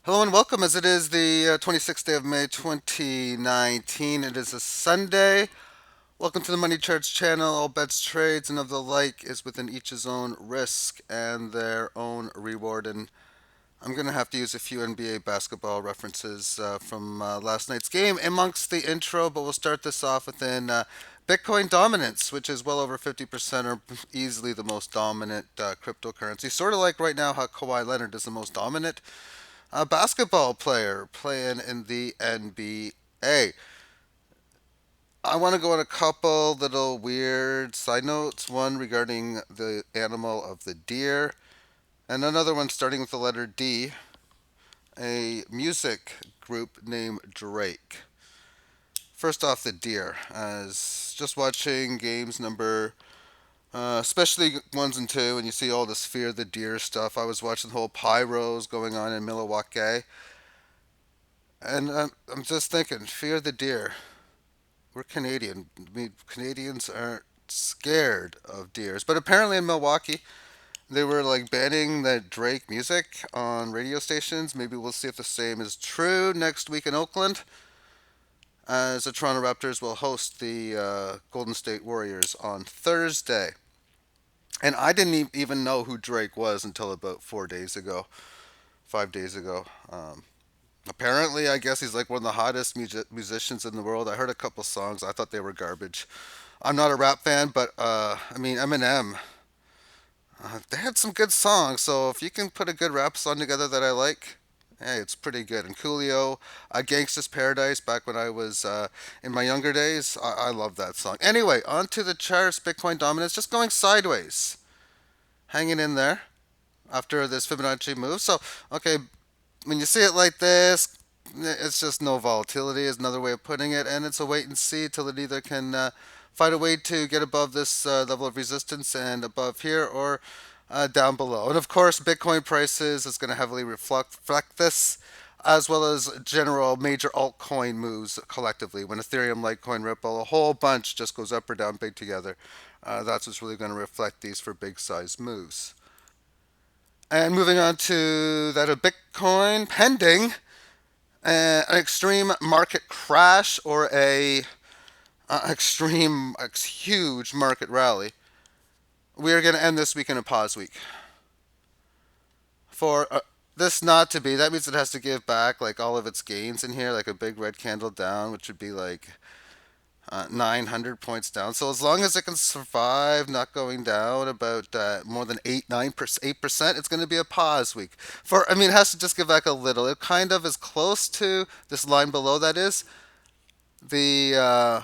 Hello and welcome, as it is the 26th day of May 2019. It is a Sunday. Welcome to the Money Charts channel. All bets, trades, and of the like is within each his own risk and their own reward. And I'm going to have to use a few NBA basketball references from last night's game amongst the intro, but we'll start this off within Bitcoin dominance, which is well over 50% or easily the most dominant cryptocurrency. Sort of like right now how Kawhi Leonard is the most dominant a basketball player playing in the NBA. I want to go on a couple little weird side notes. One regarding the animal of the deer, and another one starting with the letter D, a music group named Drake. First off, the deer. As just watching games number, especially ones and two, and you see all this Fear the Deer stuff. I was watching the whole pyros going on in Milwaukee, and I'm just thinking, Fear the Deer. We're Canadian. I mean, Canadians aren't scared of deers. But apparently in Milwaukee, they were like banning that Drake music on radio stations. Maybe we'll see if the same is true next week in Oakland, as the Toronto Raptors will host the Golden State Warriors on Thursday. And I didn't even know who Drake was until about 4 days ago, 5 days ago. Apparently, I guess he's like one of the hottest musicians in the world. I heard a couple songs. I thought they were garbage. I'm not a rap fan, but I mean Eminem. They had some good songs. So if you can put a good rap song together that I like, hey, it's pretty good. And Coolio, "Gangsta's Paradise," back when I was in my younger days, I love that song. Anyway, on to the charts. Bitcoin dominance just going sideways, hanging in there after this Fibonacci move. So okay, when you see it like this, it's just no volatility is another way of putting it, and it's a wait and see till it either can find a way to get above this level of resistance and above here, or down below. And of course, Bitcoin prices is going to heavily reflect this, as well as general major altcoin moves collectively. When Ethereum, Litecoin, Ripple, a whole bunch just goes up or down big together, that's what's really going to reflect these for big size moves. And moving on to that of Bitcoin, pending an extreme market crash or a extreme, huge market rally, we are going to end this week in a pause week. For this not to be, that means it has to give back like all of its gains in here, like a big red candle down, which would be like 900 points down. So as long as it can survive not going down about more than 8% it's going to be a pause week. For I mean, it has to just give back a little. It kind of is close to this line below. That is the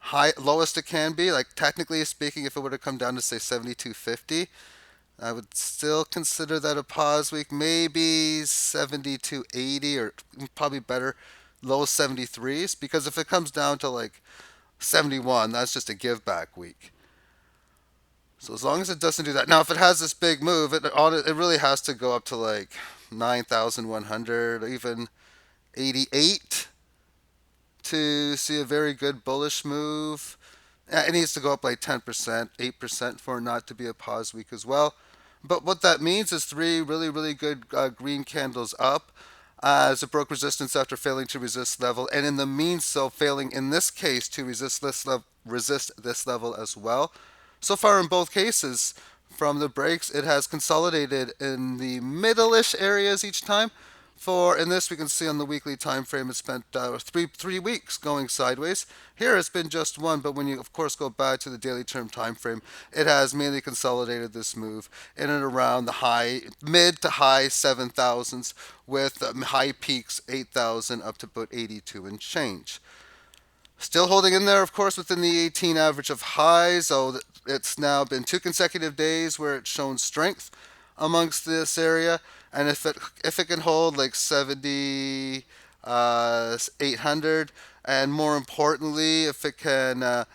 high lowest it can be. Like technically speaking, if it would have come down to say 72.50, I would still consider that a pause week. Maybe 72.80, or probably better, low 73s. Because if it comes down to like 71, that's just a give back week. So as long as it doesn't do that. Now, if it has this big move, it really has to go up to like 9,100, or even 88 to see a very good bullish move. It needs to go up like 10%, 8% for it not to be a pause week as well. But what that means is three really, really good green candles up as it broke resistance after failing to resist level, and in the means so failing in this case to resist this level as well. So far in both cases, from the breaks, it has consolidated in the middle-ish areas each time. For in this, we can see on the weekly time frame, it spent three weeks going sideways. Here, it's been just one, but when you, of course, go back to the daily term time frame, it has mainly consolidated this move in and around the mid to high 7,000s, with high peaks 8,000 up to about 82 and change. Still holding in there, of course, within the 18 average of highs. So it's now been two consecutive days where it's shown strength amongst this area. And if it can hold like 70, 800, and more importantly, if it can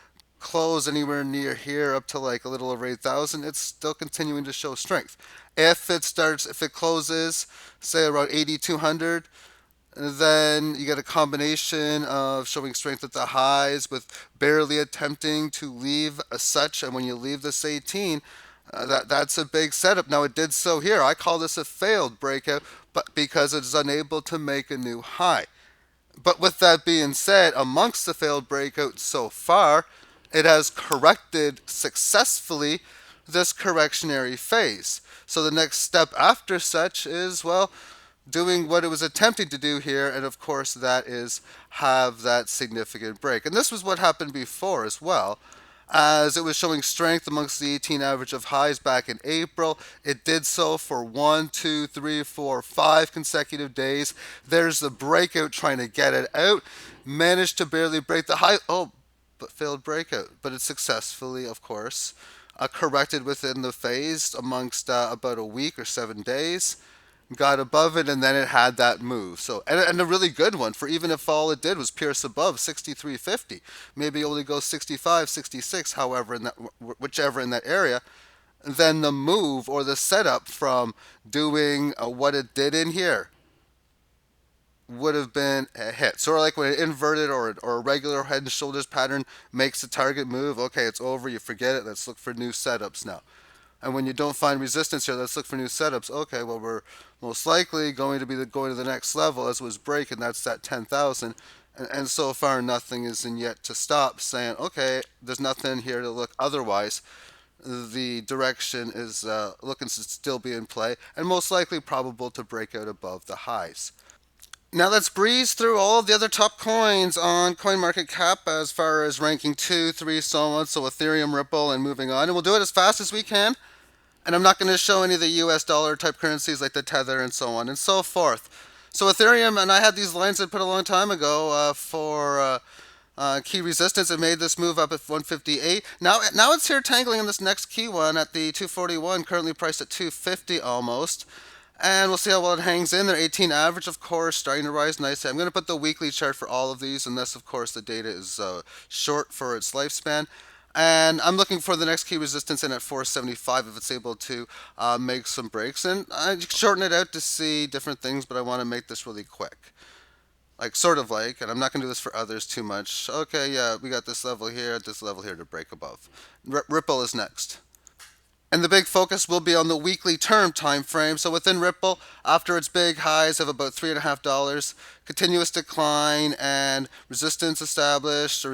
close anywhere near here up to like a little over 8,000, it's still continuing to show strength. If it closes, say around 8,200, then you get a combination of showing strength at the highs with barely attempting to leave as such. And when you leave this 18, That's a big setup. Now it did so here. I call this a failed breakout, but because it is unable to make a new high. But with that being said, amongst the failed breakouts so far, it has corrected successfully this correctionary phase. So the next step after such is, well, doing what it was attempting to do here, and of course, that is have that significant break. And this was what happened before as well. As it was showing strength amongst the 18 average of highs back in April, it did so for 1, 2, 3, 4, 5 consecutive days. There's the breakout trying to get it out, managed to barely break the high. Oh, but failed breakout. But it successfully, of course, corrected within the phase amongst about a week or 7 days, got above it, and then it had that move. So, and a really good one, for even if all it did was pierce above 63.50, maybe only go 65, 66, however, in that, whichever in that area, then the move or the setup from doing what it did in here would have been a hit. Sort of like when an inverted or a regular head and shoulders pattern makes the target move. Okay, it's over. You forget it. Let's look for new setups now. And when you don't find resistance here, let's look for new setups. Okay, well, we're most likely going to be going to the next level as was break, and that's that 10,000. And so far, nothing is in yet to stop saying, okay, there's nothing here to look otherwise. The direction is looking to still be in play, and most likely probable to break out above the highs. Now let's breeze through all of the other top coins on CoinMarketCap as far as ranking 2, 3, so on. So Ethereum, Ripple, and moving on. And we'll do it as fast as we can. And I'm not going to show any of the US dollar type currencies like the Tether and so on and so forth. So Ethereum, and I had these lines I put a long time ago for key resistance. It made this move up at 158. Now it's here tangling in this next key one at the 241, currently priced at 250 almost. And we'll see how well it hangs in there. 18 average, of course, starting to rise nicely. I'm going to put the weekly chart for all of these, unless, of course, the data is short for its lifespan. And I'm looking for the next key resistance in at 475 if it's able to make some breaks. And I shorten it out to see different things, but I want to make this really quick. Like, sort of like, and I'm not going to do this for others too much. Okay, yeah, we got this level here to break above. Ripple is next. And the big focus will be on the weekly term time frame. So within Ripple, after its big highs of about $3.50, continuous decline and resistance established,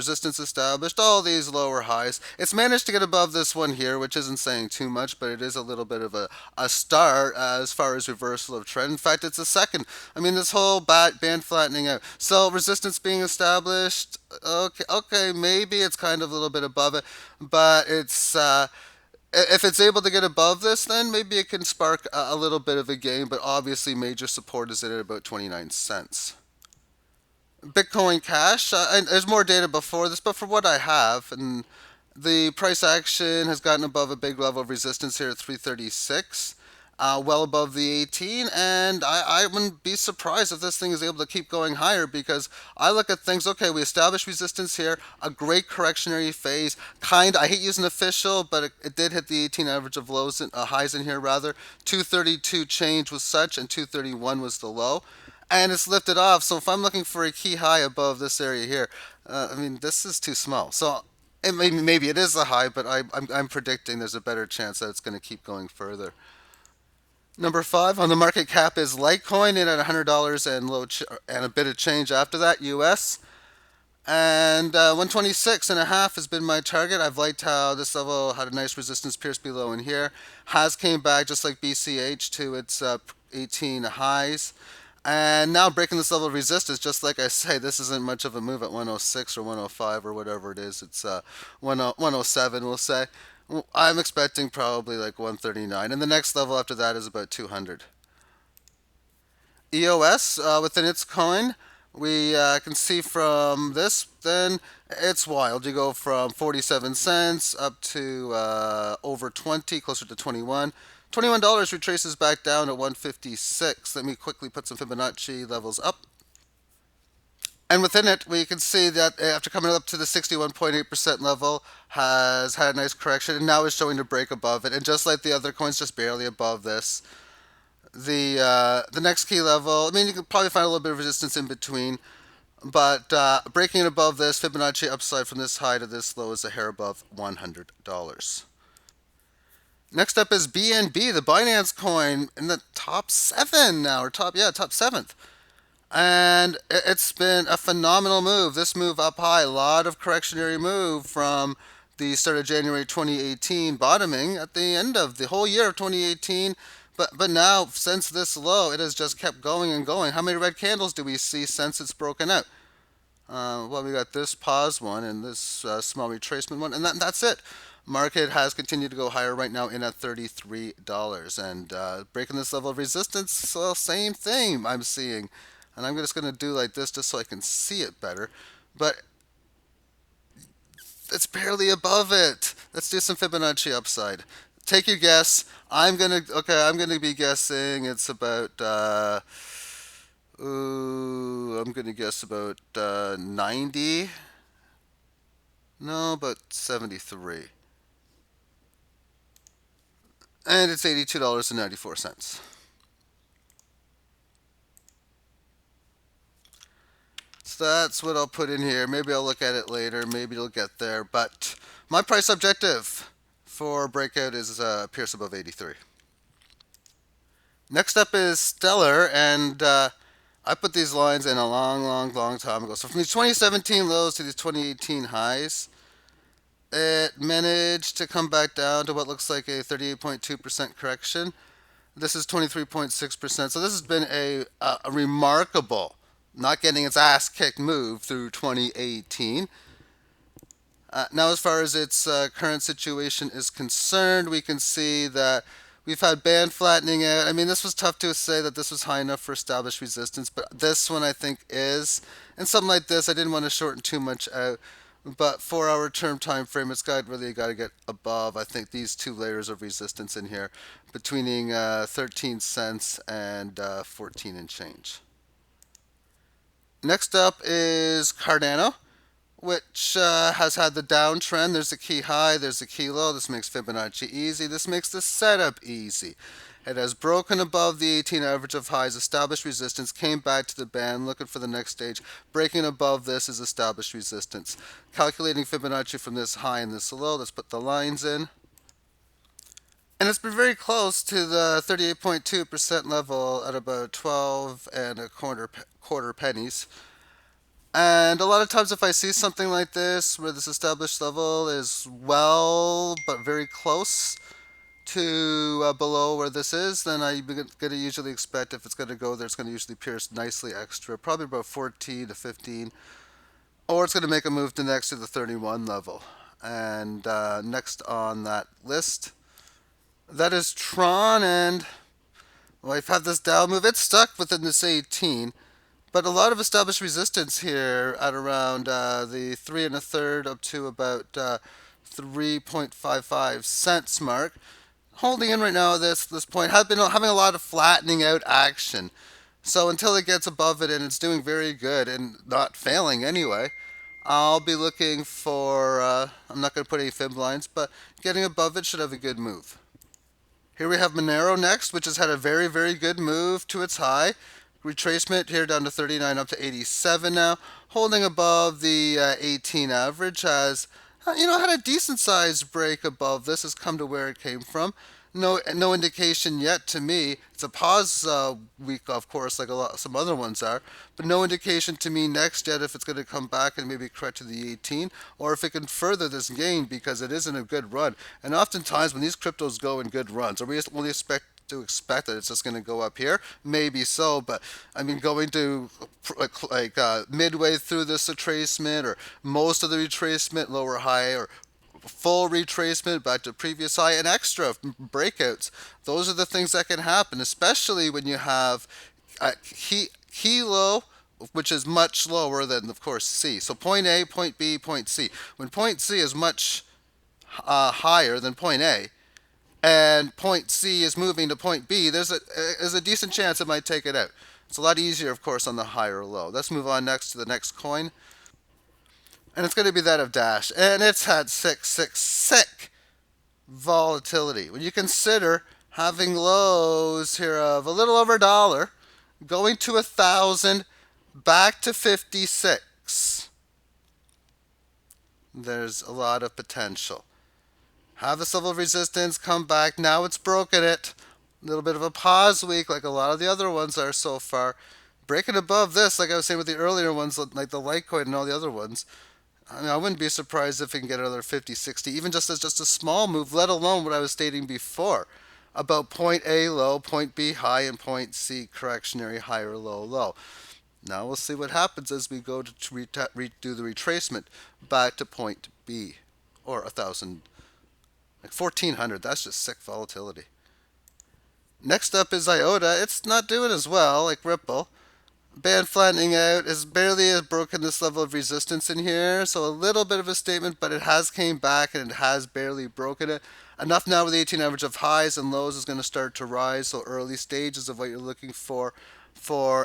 all these lower highs. It's managed to get above this one here, which isn't saying too much, but it is a little bit of a start as far as reversal of trend. In fact, it's a second. I mean, this whole band flattening out. So resistance being established, okay, maybe it's kind of a little bit above it, but it's if it's able to get above this, then maybe it can spark a little bit of a gain, but obviously major support is at about 29 cents. Bitcoin Cash, and there's more data before this, but for what I have, and the price action has gotten above a big level of resistance here at 336, well above the 18, and I wouldn't be surprised if this thing is able to keep going higher because I look at things, okay, we established resistance here, a great correctionary phase, I hate using official, but it did hit the 18 average of highs in here rather. 232 change was such, and 231 was the low. And it's lifted off, so if I'm looking for a key high above this area here, I mean, this is too small. So maybe it is a high, but I'm predicting there's a better chance that it's going to keep going further. Number 5 on the market cap is Litecoin in at $100 and and a bit of change after that, US. And 126 and a half has been my target. I've liked how this level had a nice resistance pierce below in here. Has came back just like BCH to its 18 highs. And now breaking this level of resistance, just like I say, this isn't much of a move at 106 or 105 or whatever it is. It's 107, we'll say. I'm expecting probably like 139. And the next level after that is about 200. EOS within its coin, we can see from this, then it's wild. You go from 47 cents up to over 20, closer to 21. $21 retraces back down at 156. Let me quickly put some Fibonacci levels up. And within it, we can see that after coming up to the 61.8% level, has had a nice correction, and now is showing to break above it. And just like the other coins, just barely above this. The next key level, I mean, you can probably find a little bit of resistance in between, but breaking it above this, Fibonacci upside from this high to this low is a hair above $100. Next up is BNB, the Binance coin, in the top seven now, or top seventh. And it's been a phenomenal move. This move up high, a lot of correctionary move from the start of January 2018, bottoming at the end of the whole year of 2018. But now, since this low, it has just kept going and going. How many red candles do we see since it's broken out? Well, we got this pause one and this small retracement one, and that's it. Market has continued to go higher right now in at $33, and breaking this level of resistance, same thing I'm seeing. And I'm just going to do like this just so I can see it better. But it's barely above it. Let's do some Fibonacci upside. Take your guess. I'm gonna be guessing it's about I'm gonna guess about 90. No, about 73. And it's $82.94. So that's what I'll put in here. Maybe I'll look at it later. Maybe it'll get there. But my price objective for breakout is pierce above 83. Next up is Stellar, and I put these lines in a long time ago. So from these 2017 lows to these 2018 highs, it managed to come back down to what looks like a 38.2% correction. This is 23.6%. So this has been a remarkable, not getting its ass kicked move through 2018. Now, as far as its current situation is concerned, we can see that we've had band flattening out. I mean, this was tough to say that this was high enough for established resistance, but this one I think is. And something like this, I didn't want to shorten too much out. But 4 hour term time frame, it's really got to get above, I think, these two layers of resistance in here, between 13 cents and 14 and change. Next up is Cardano, which has had the downtrend. There's a key high, there's a key low. This makes Fibonacci easy. This makes the setup easy. It has broken above the 18 average of highs, established resistance, came back to the band, looking for the next stage. Breaking above this is established resistance. Calculating Fibonacci from this high and this low, let's put the lines in. And it's been very close to the 38.2% level at about 12 and a quarter pennies. And a lot of times, if I see something like this, where this established level is well, but very close to below where this is, then I'm going to usually expect if it's going to go there, it's going to usually pierce nicely extra, probably about 14 to 15, or it's going to make a move to next to the 31 level. And next on that list, that is Tron, and well, I've had this down move. It's stuck within this 18. But a lot of established resistance here at around the 3 1/3 up to about 3.55 cents mark. Holding in right now at this point, have been having a lot of flattening out action. So until it gets above it, and it's doing very good and not failing anyway, I'll be looking for, I'm not going to put any fib lines, but getting above it should have a good move. Here we have Monero next, which has had a very good move to its high. Retracement here down to 39 up to 87 now. Holding above the 18 average, has had a decent sized break above this, has come to where it came from. No indication yet to me. It's a pause week, of course, like some other ones are, but no indication to me next yet if it's going to come back and maybe correct to the 18, or if it can further this gain, because it isn't a good run. And oftentimes when these cryptos go in good runs, or we only expect that it's just going to go up here, maybe so, but I mean, going to midway through this retracement, or most of the retracement, lower high, or full retracement back to previous high, and extra breakouts. Those are the things that can happen, especially when you have key low, which is much lower than, of course, C. So point A, point B, point C. When point C is much higher than point A, and point C is moving to point B, there's a decent chance it might take it out. It's a lot easier, of course, on the higher low. Let's move on next to the next coin. And it's going to be that of Dash. And it's had sick volatility. When you consider having lows here of a little over $1, going to 1,000, back to 56, there's a lot of potential. Have this level of resistance, come back. Now it's broken it. A little bit of a pause week, like a lot of the other ones are so far. Breaking above this, like I was saying with the earlier ones, like the LITECOIN and all the other ones. I mean, I wouldn't be surprised if we can get another 50, 60, even just as just a small move, let alone what I was stating before about point A low, point B high, and point C correctionary high or low low. Now we'll see what happens as we go to do the retracement back to point B or 1,000, like 1,400. That's just sick volatility. Next up is IOTA. It's not doing as well like Ripple. Band flattening out is barely has broken this level of resistance in here, so a little bit of a statement, but it has came back and it has barely broken it. Enough now with the 18 average of highs and lows is going to start to rise, so early stages of what you're looking for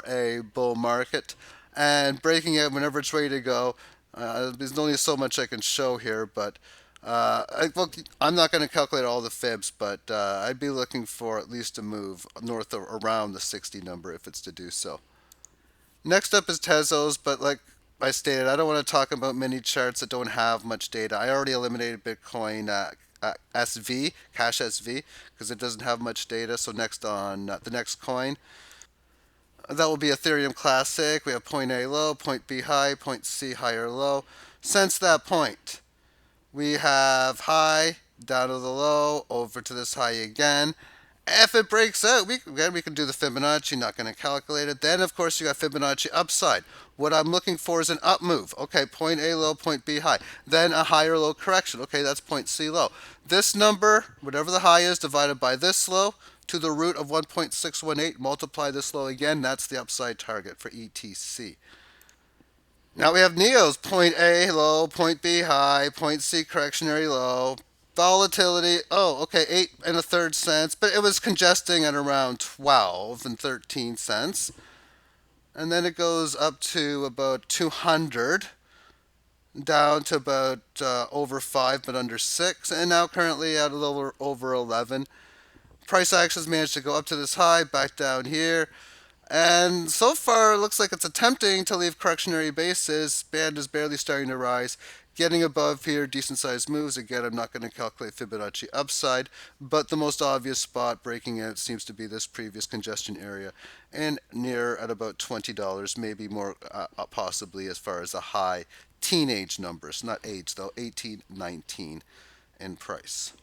a bull market. And breaking out whenever it's ready to go. There's only so much I can show here, but I'm not going to calculate all the fibs, but I'd be looking for at least a move north of around the 60 number if it's to do so. Next up is Tezos, but like I stated, I don't want to talk about mini charts that don't have much data. I already eliminated Bitcoin SV, Cash SV, because it doesn't have much data. So next on the next coin, that will be Ethereum Classic. We have point A low, point B high, point C high or low. Since that point, we have high, down to the low, over to this high again. If it breaks out, we can do the Fibonacci, not going to calculate it. Then, of course, you got Fibonacci upside. What I'm looking for is an up move. Okay, point A low, point B high. Then a higher low correction. Okay, that's point C low. This number, whatever the high is, divided by this low to the root of 1.618, multiply this low again. That's the upside target for ETC. Now we have NEOs, point A low, point B high, point C correctionary low. Volatility, oh, okay, 8 1/3 cents, but it was congesting at around 12 and 13 cents. And then it goes up to about 200, down to about over 5 but under 6, and now currently at a little over 11. Price actions managed to go up to this high, back down here. And so far, it looks like it's attempting to leave correctionary bases. Band is barely starting to rise. Getting above here, decent sized moves. Again, I'm not going to calculate Fibonacci upside, but the most obvious spot breaking out seems to be this previous congestion area and near at about $20, maybe more possibly as far as the high teenage numbers, not age though, 18, 19 in price.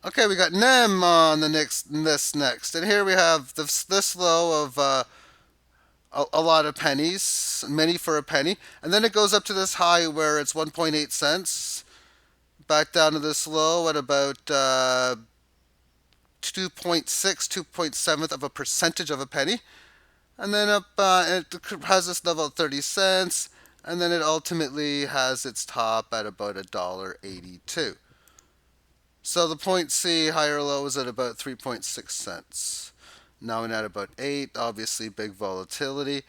Okay, we got Nem on this next, and here we have this low of a lot of pennies, many for a penny, and then it goes up to this high where it's 1.8 cents, back down to this low at about 2.6, 2.7 of a percentage of a penny, and then up it has this level of 30 cents, and then it ultimately has its top at about $1.82. So the point C, higher low, is at about 3.6 cents. Now we're at about 8, obviously big volatility.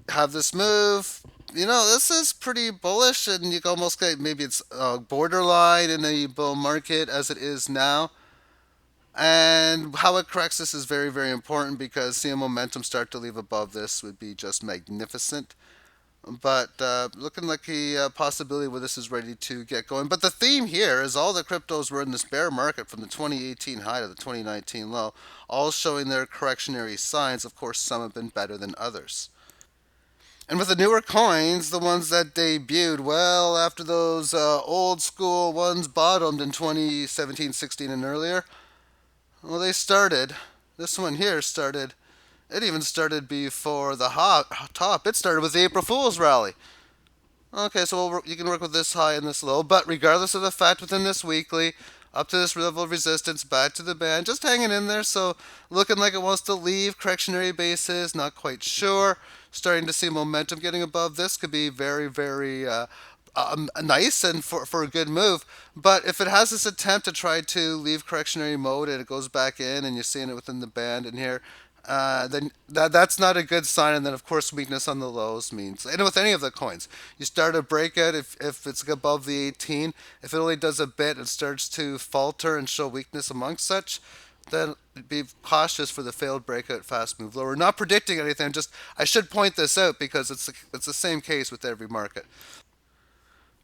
Have this move. This is pretty bullish, and you can almost get maybe it's borderline in a bull market as it is now. And how it corrects this is very, very important because seeing momentum start to leave above this would be just magnificent. But looking like a possibility where this is ready to get going. But the theme here is all the cryptos were in this bear market from the 2018 high to the 2019 low, all showing their correctionary signs. Of course, some have been better than others. And with the newer coins, the ones that debuted well after those old school ones bottomed in 2017, 16, and earlier, well, they started. This one here started. It even started before the top. It started with the April Fool's rally. Okay, so you can work with this high and this low, but regardless of the fact within this weekly, up to this level of resistance, back to the band, just hanging in there. So looking like it wants to leave correctionary bases, not quite sure. Starting to see momentum getting above this could be very, very nice and for a good move. But if it has this attempt to try to leave correctionary mode and it goes back in and you're seeing it within the band in here, then that's not a good sign. And then, of course, weakness on the lows means, and with any of the coins, you start a breakout if it's above the 18. If it only does a bit and starts to falter and show weakness amongst such, then be cautious for the failed breakout fast move lower. Not predicting anything. Just I should point this out because it's the same case with every market.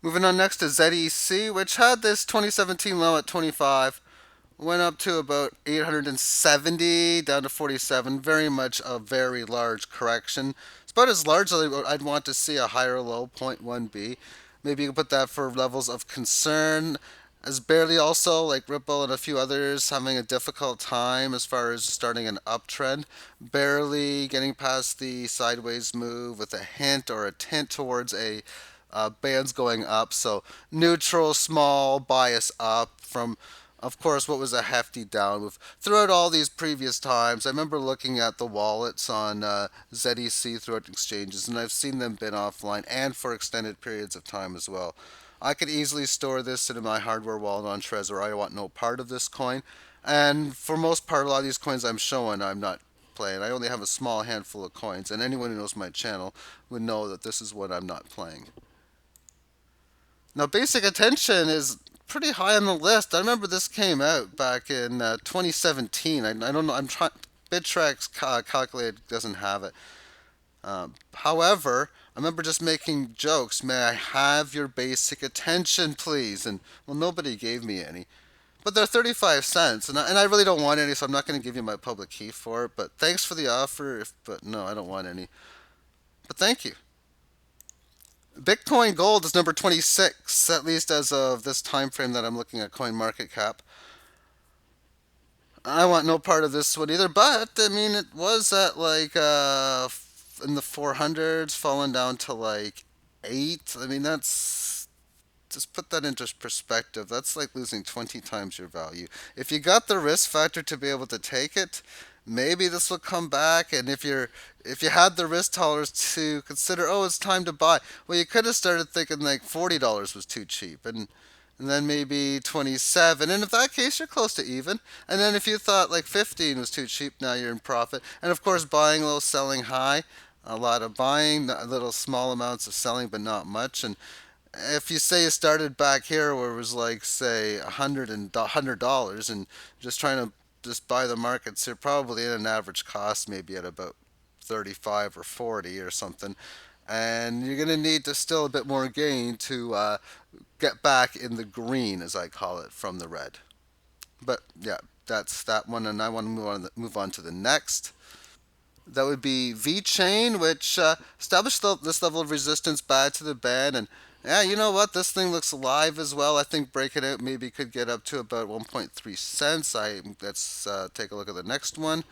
Moving on next to ZEC, which had this 2017 low at 25, went up to about 870 down to 47. Very much a very large correction. It's about as large as I'd want to see a higher low, 0.1b. Maybe you can put that for levels of concern. As barely also like Ripple and a few others having a difficult time as far as starting an uptrend, barely getting past the sideways move with a hint or a tint towards a bands going up. So neutral, small bias up from, of course, what was a hefty down move. Throughout all these previous times, I remember looking at the wallets on ZEC throughout exchanges, and I've seen them been offline and for extended periods of time as well. I could easily store this in my hardware wallet on Trezor. I want no part of this coin. And for most part, a lot of these coins I'm showing, I'm not playing. I only have a small handful of coins, and anyone who knows my channel would know that this is what I'm not playing. Now, basic attention is pretty high on the list. I remember this came out back in 2017. I don't know. I'm trying. Bittrex calculator doesn't have it. However, I remember just making jokes. May I have your basic attention, please? And well, nobody gave me any. But they're 35 cents, and I really don't want any, so I'm not going to give you my public key for it. But thanks for the offer. But no, I don't want any. But thank you. Bitcoin Gold is number 26, at least as of this time frame that I'm looking at CoinMarketCap. I want no part of this one either, but I mean, it was at like in the 400s, falling down to like 8. I mean, that's just put that into perspective. That's like losing 20 times your value. If you got the risk factor to be able to take it, maybe this will come back. And if you had the risk tolerance to consider, oh, it's time to buy. Well, you could have started thinking like $40 was too cheap, and then maybe 27. And in that case, you're close to even. And then if you thought like 15 was too cheap, now you're in profit. And of course, buying low, selling high. A lot of buying, a little small amounts of selling, but not much. And if you say you started back here where it was like say $100 and just trying to just buy the markets, you're probably in an average cost maybe at about 35 or 40 or something, and you're going to need to still a bit more gain to get back in the green, as I call it, from the red. But yeah, that's that one, and I want to move on to the next. That would be VeChain, which established this level of resistance back to the band. And yeah, you know what? This thing looks alive as well. I think breaking out maybe could get up to about 1.3 cents. Let's take a look at the next one.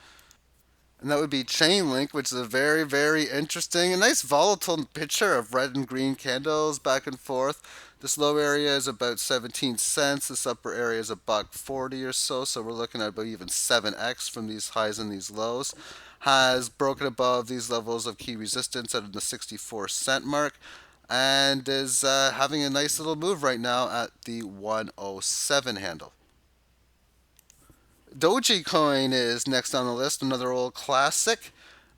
And that would be Chainlink, which is a very, very interesting, a nice volatile picture of red and green candles back and forth. This low area is about 17 cents. This upper area is a buck 40 or so. So we're looking at about even 7x from these highs and these lows. Has broken above these levels of key resistance at the 64 cent mark, and is having a nice little move right now at the 107 handle. Dogecoin is next on the list, another old classic,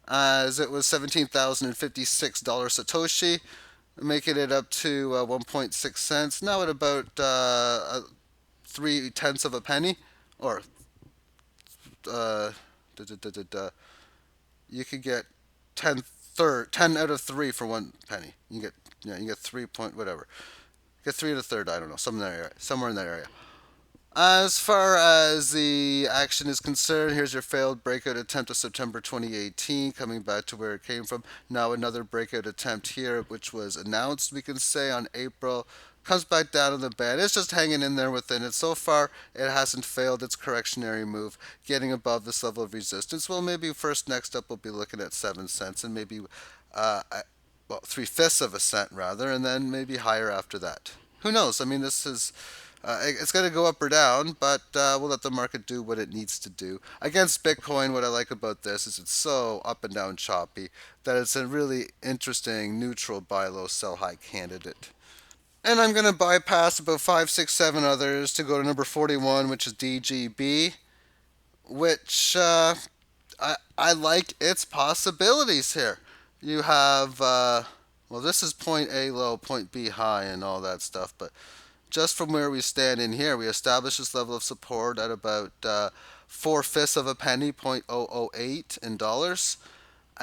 as it was $17,056 Satoshi, making it up to 1.6 cents, now at about 3/10 of a penny, or uh, you could get 10 out of 3 for 1 penny. You get 3 point whatever. Get 3 to the third, I don't know, somewhere in that area. As far as the action is concerned, here's your failed breakout attempt of September 2018, coming back to where it came from. Now another breakout attempt here, which was announced, we can say, on April. Comes back down to the band. It's just hanging in there within it. So far, it hasn't failed its correctionary move, getting above this level of resistance. Well, maybe first next up we'll be looking at 7 cents and maybe, uh, well, 3/5 of a cent rather, and then maybe higher after that. Who knows? I mean, this is it's going to go up or down, but we'll let the market do what it needs to do. Against Bitcoin, what I like about this is it's so up and down choppy that it's a really interesting neutral buy low, sell high candidate. And I'm going to bypass about 5, 6, 7 others to go to number 41, which is DGB, which I like its possibilities here. You have, well, this is point A low, point B high, and all that stuff, but just from where we stand in here, we establish this level of support at about 4/5 of a penny, 0.008 in dollars.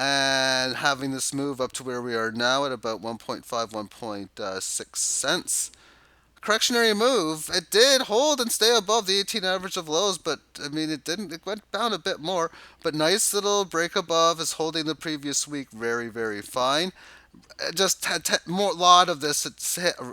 and having this move up to where we are now at about 1.5, 1.6 cents. Correctionary move. It did hold and stay above the 18 average of lows, but I mean, it didn't. It went down a bit more, but nice little break above is holding the previous week very, very fine. Just more lot of this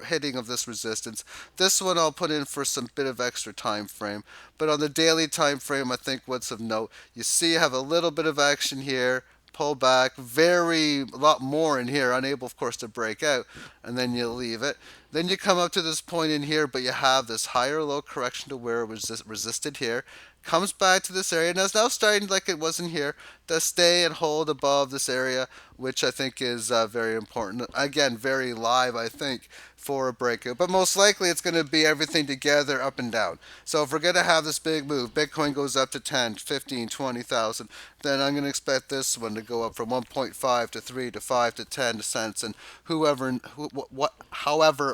hitting of this resistance. This one I'll put in for some bit of extra time frame, but on the daily time frame, I think what's of note, you see, you have a little bit of action here. Pull back, very a lot more in here, unable of course to break out, and then you leave it. Then you come up to this point in here, but you have this higher low correction to where it was resisted here. Comes back to this area and is now starting like it wasn't here to stay and hold above this area, which I think is very important. Again, very live, I think, for a breakout. But most likely it's going to be everything together up and down. So if we're going to have this big move, Bitcoin goes up to 10, 15, 20,000, then I'm going to expect this one to go up from 1.5 to 3 to 5 to 10 cents and however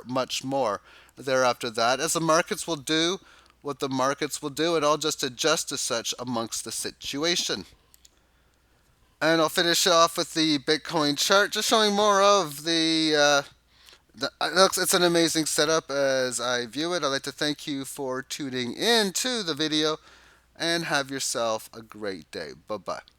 much more thereafter that, as the markets will do what the markets will do, and I'll just adjust as such amongst the situation. And I'll finish off with the Bitcoin chart, just showing more of it's an amazing setup as I view it. I'd like to thank you for tuning in to the video and have yourself a great day. Bye bye.